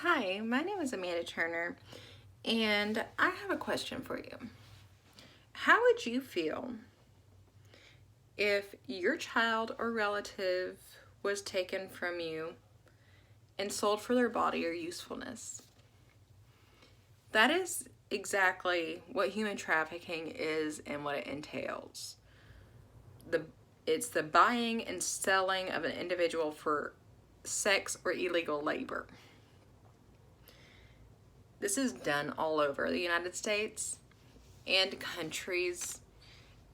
Hi, my name is Amanda Turner, and I have a question for you. How would you feel if your child or relative was taken from you and sold for their body or usefulness? That is exactly what human trafficking is and what it entails. It's the buying and selling of an individual for sex or illegal labor. This is done all over the United States and countries,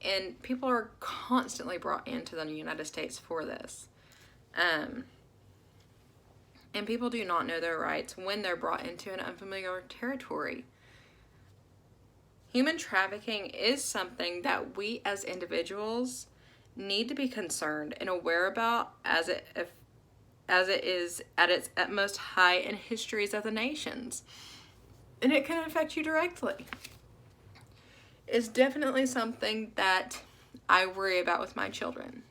and people are constantly brought into the United States for this. And people do not know their rights when they're brought into an unfamiliar territory. Human trafficking is something that we as individuals need to be concerned and aware about as it is at its utmost height in histories of the nations. And it can affect you directly. It's definitely something that I worry about with my children.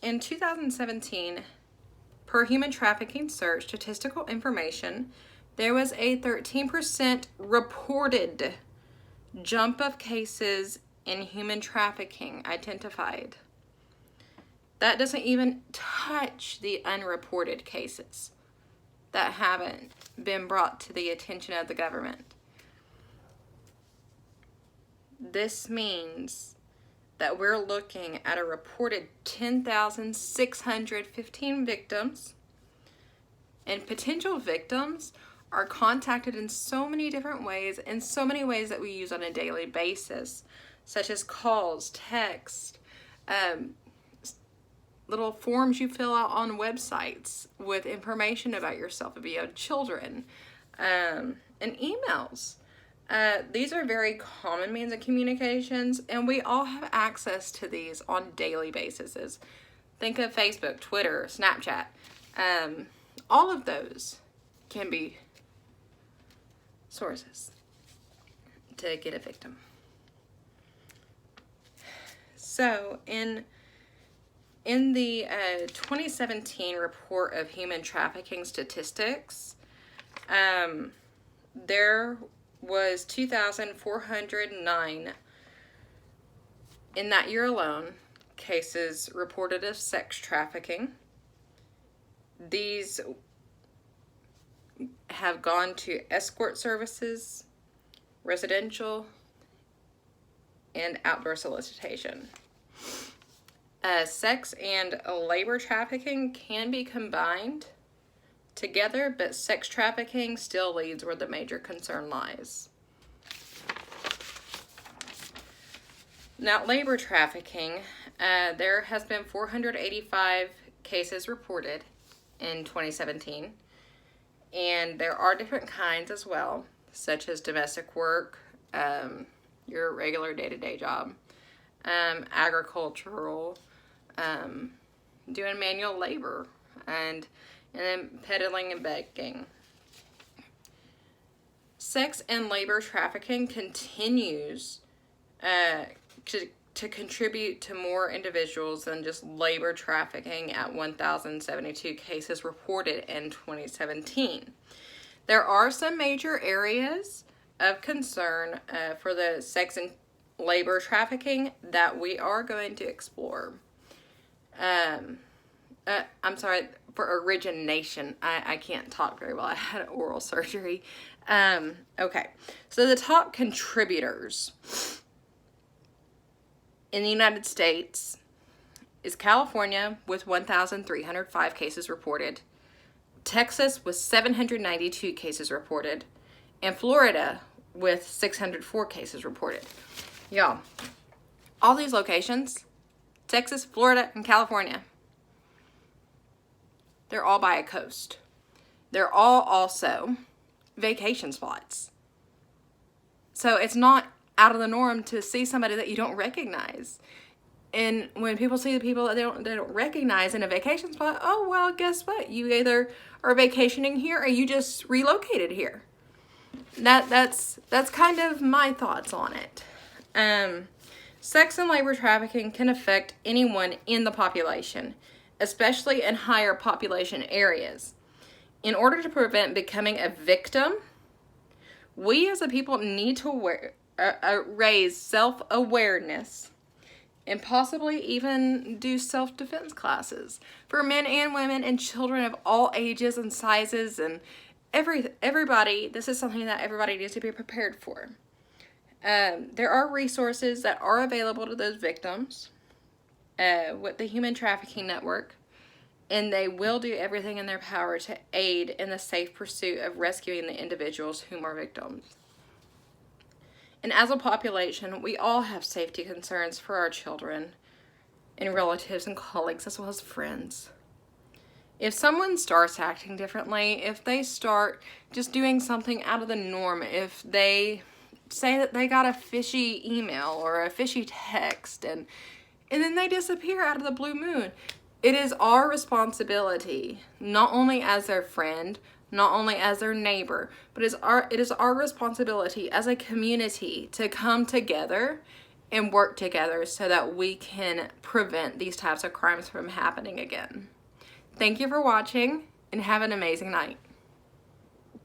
In 2017, per Human Trafficking Search statistical information, there was a 13% reported jump of cases in human trafficking identified. That doesn't even touch the unreported cases that haven't been brought to the attention of the government. This means that we're looking at a reported 10,615 victims, and potential victims are contacted in so many different ways, in so many ways that we use on a daily basis, such as calls, text, little forms you fill out on websites with information about yourself if you have children, and emails. These are very common means of communications, and we all have access to these on daily basis. Think of Facebook, Twitter, Snapchat. All of those can be sources to get a victim. So in the 2017 report of human trafficking statistics, there was 2,409 in that year alone cases reported of sex trafficking. These have gone to escort services, residential, and outdoor solicitation. Sex and labor trafficking can be combined together, but sex trafficking still leads where the major concern lies. Now, labor trafficking, there has been 485 cases reported in 2017, and there are different kinds as well, such as domestic work, your regular day-to-day job, agricultural, doing manual labor, and then peddling and begging. Sex and labor trafficking continues to contribute to more individuals than just labor trafficking at 1,072 cases reported in 2017. There are some major areas of concern for the sex and labor trafficking that we are going to explore. For origination. I can't talk very well. I had oral surgery. Okay. So the top contributors in the United States is California with 1,305 cases reported, Texas with 792 cases reported, and Florida with 604 cases reported. Y'all, all these locations, Texas, Florida, and California, they're all by a coast. They're all also vacation spots. So it's not out of the norm to see somebody that you don't recognize. And when people see the people that they don't recognize in a vacation spot, oh, well, guess what? You either are vacationing here or you just relocated here. That's kind of my thoughts on it. Sex and labor trafficking can affect anyone in the population, especially in higher population areas. In order to prevent becoming a victim, we as a people need to raise self-awareness and possibly even do self-defense classes for men and women and children of all ages and sizes and everybody. This is something that everybody needs to be prepared for. There are resources that are available to those victims with the Human Trafficking Network, and they will do everything in their power to aid in the safe pursuit of rescuing the individuals whom are victims. And as a population, we all have safety concerns for our children and relatives and colleagues as well as friends. If someone starts acting differently, if they start just doing something out of the norm, if they say that they got a fishy email or a fishy text and then they disappear out of the blue moon, it is our responsibility, not only as their friend, not only as their neighbor, but it is our responsibility as a community to come together and work together so that we can prevent these types of crimes from happening again. Thank you for watching and have an amazing night.